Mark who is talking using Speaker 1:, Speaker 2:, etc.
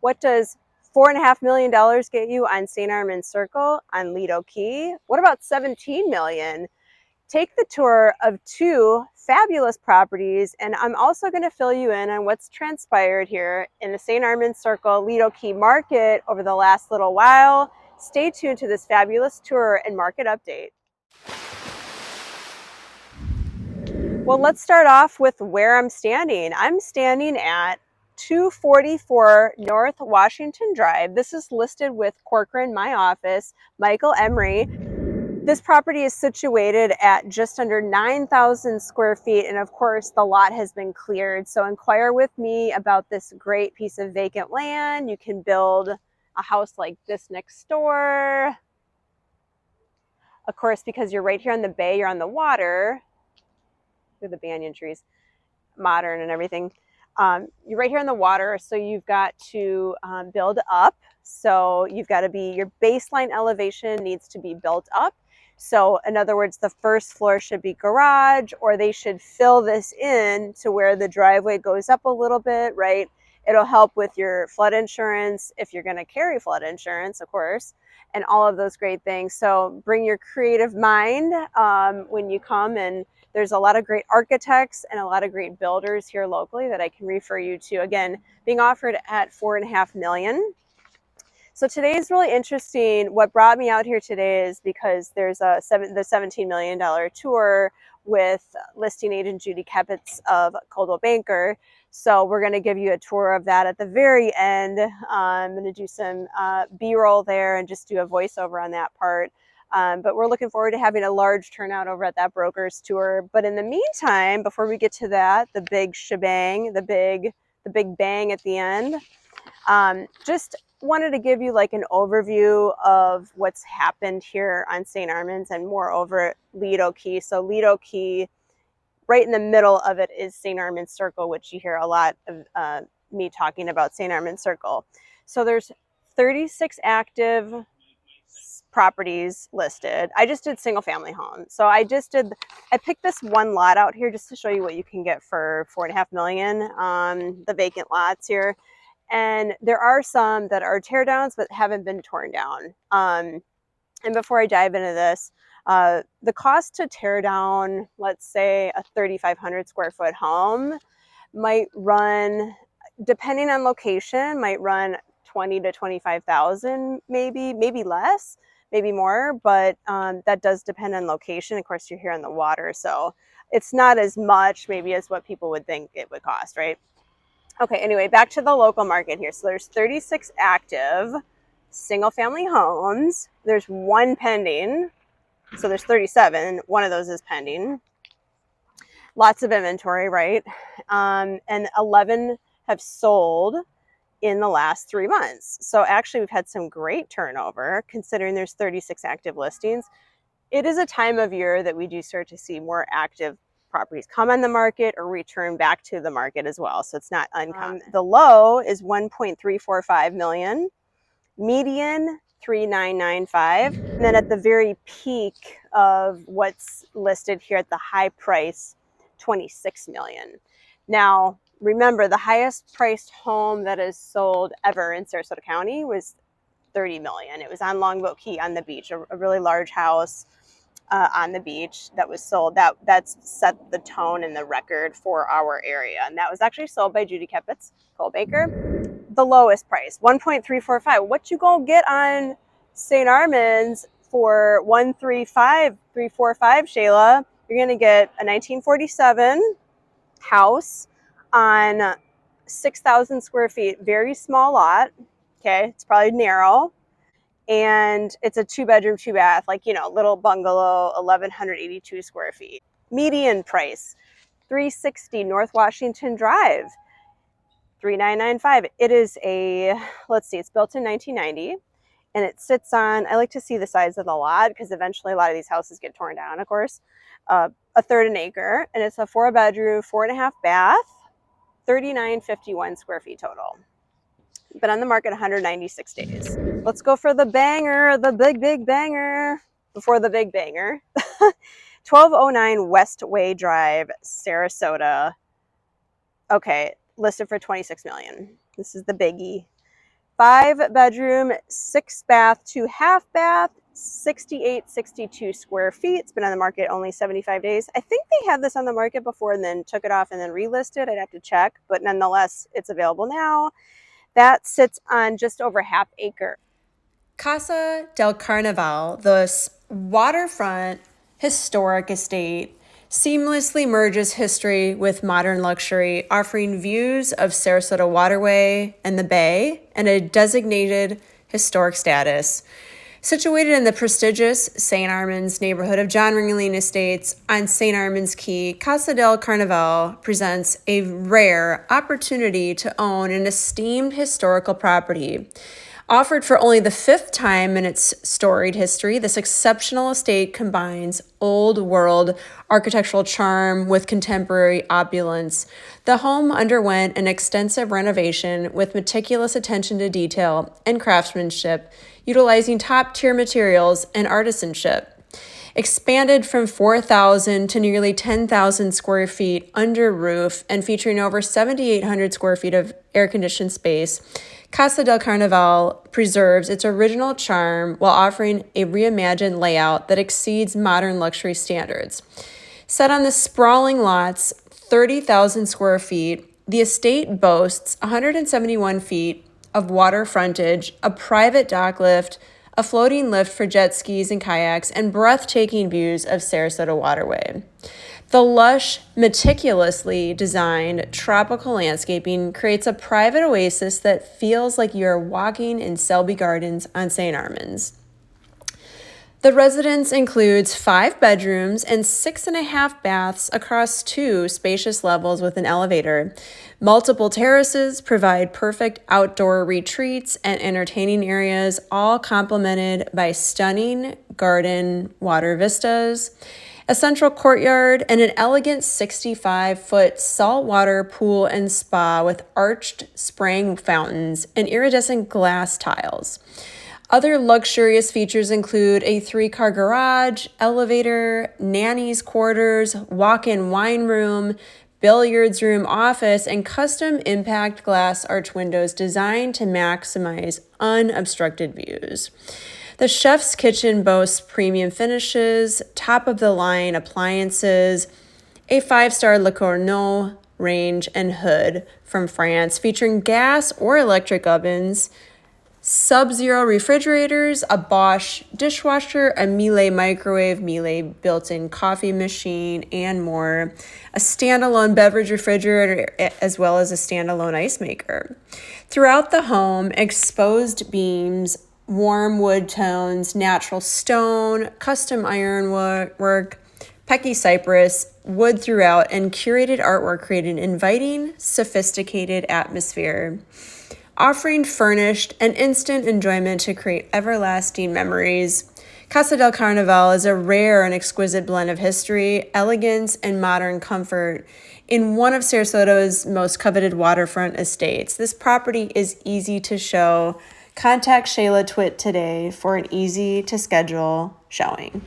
Speaker 1: What does $4.5 million get you on St Armands Circle on Lido Key? What about $17 million? Take the tour of 2 fabulous properties, and I'm also going to fill you in on what's transpired here in the St Armands Circle Lido Key market over the last little while. Stay tuned to this fabulous tour and market update. Well, let's start off with where I'm standing. I'm standing at 244 North Washington Drive. This is listed with CORCORAN, my office, Michael Emery. This property is situated at just under 9,000 square feet, and of course the lot has been cleared. So inquire with me about this great piece of vacant land. You can build a house like this next door. Of course, because you're right here on the bay, you're on the water. Look at the banyan trees, modern and everything. You're right here on the water, so you've got to build up. So you've got to be, your baseline elevation needs to be built up. So in other words, the first floor should be garage, or they should fill this in to where the driveway goes up a little bit, right? It'll help with your flood insurance, if you're going to carry flood insurance, of course, and all of those great things. So bring your creative mind when you come, and there's a lot of great architects and a lot of great builders here locally that I can refer you to. Again, being offered at $4.5 million. So today is really interesting. What brought me out here today is because there's the $17 million tour with listing agent Judy Kepecz of Coldwell Banker. So we're going to give you a tour of that at the very end. I'm going to do some B-roll there and just do a voiceover on that part. But we're looking forward to having a large turnout over at that broker's tour. But in the meantime, before we get to that, the big shebang, the big bang at the end, just wanted to give you like an overview of what's happened here on St Armands and moreover Lido Key. So Lido Key, right in the middle of it is St Armands Circle, which you hear a lot of me talking about St Armands Circle. So there's 36 active properties listed. I just did single family homes. So I picked this one lot out here just to show you what you can get for $4.5 million on the vacant lots here. And there are some that are tear downs but haven't been torn down. And before I dive into this, the cost to tear down, let's say a 3,500 square foot home, might run, depending on location, might run 20 to 25,000, maybe less, maybe more, but that does depend on location. Of course, you're here on the water, so it's not as much maybe as what people would think it would cost, right? Okay, anyway, back to the local market here. So there's 36 active single family homes. There's 1 pending. So there's 37. One of those is pending. Lots of inventory, right? And 11 have sold in the last 3 months. So actually we've had some great turnover considering there's 36 active listings. It is a time of year that we do start to see more active properties come on the market or return back to the market as well. So it's not uncommon. The low is 1.345 million, median 3,995, and then at the very peak of what's listed here at the high price, 26 million. Now, remember, the highest priced home that is sold ever in Sarasota County was 30 million. It was on Longboat Key on the beach, a really large house on the beach that was sold. That's set the tone and the record for our area. And that was actually sold by Judy Kepecz, Coldwell Banker. The lowest price, 1.345. What you gonna get on St Armands for 135,345, Shayla? You're gonna get a 1947 house on 6,000 square feet, very small lot. Okay, it's probably narrow. And it's a 2-bedroom, 2-bath, like, you know, little bungalow, 1,182 square feet. Median price, 360 North Washington Drive, 3,995. It is a, let's see, it's built in 1990, and it sits on, I like to see the size of the lot because eventually a lot of these houses get torn down, of course. A 1/3 an acre, and it's a 4-bedroom, 4.5 bath, 3,951 square feet total. Been on the market 196 days. Let's go for the banger, the big banger, before the big banger. 1209 Westway Drive, Sarasota. Okay, listed for 26 million. This is the biggie. 5-bedroom, 6-bath, 2-half-bath, 62 square feet. It's been on the market only 75 days. I think they had this on the market before and then took it off and then relisted. I'd have to check, but nonetheless, it's available now. That sits on just over ½ acre. Casa del Carnaval, the waterfront historic estate, seamlessly merges history with modern luxury, offering views of Sarasota Waterway and the Bay and a designated historic status. Situated in the prestigious St Armands neighborhood of John Ringling Estates on St Armands Key, Casa del Carnaval presents a rare opportunity to own an esteemed historical property. Offered for only the 5th time in its storied history, this exceptional estate combines old-world architectural charm with contemporary opulence. The home underwent an extensive renovation with meticulous attention to detail and craftsmanship, utilizing top-tier materials and artisanship. Expanded from 4,000 to nearly 10,000 square feet under roof and featuring over 7,800 square feet of air-conditioned space, Casa del Carnaval preserves its original charm while offering a reimagined layout that exceeds modern luxury standards. Set on the sprawling lots, 30,000 square feet, the estate boasts 171 feet of water frontage, a private dock lift, a floating lift for jet skis and kayaks, and breathtaking views of Sarasota Waterway. The lush, meticulously designed tropical landscaping creates a private oasis that feels like you're walking in Selby Gardens on St. Armands. The residence includes 5 bedrooms and 6.5 baths across 2 spacious levels with an elevator. Multiple terraces provide perfect outdoor retreats and entertaining areas, all complemented by stunning garden water vistas, a central courtyard, and an elegant 65-foot saltwater pool and spa with arched spraying fountains and iridescent glass tiles. Other luxurious features include a 3-car garage, elevator, nanny's quarters, walk-in wine room, billiards room, office, and custom impact glass arch windows designed to maximize unobstructed views. The chef's kitchen boasts premium finishes, top-of-the-line appliances, a 5-star Le Corneau range and hood from France featuring gas or electric ovens, Sub-Zero refrigerators, a Bosch dishwasher, a Miele microwave, Miele built-in coffee machine, and more. A standalone beverage refrigerator, as well as a standalone ice maker. Throughout the home, exposed beams, warm wood tones, natural stone, custom ironwork, Pecky cypress, wood throughout, and curated artwork create an inviting, sophisticated atmosphere, offering furnished and instant enjoyment to create everlasting memories. Casa del Carnaval is a rare and exquisite blend of history, elegance, and modern comfort in one of Sarasota's most coveted waterfront estates. This property is easy to show. Contact Shayla Twit today for an easy-to-schedule showing.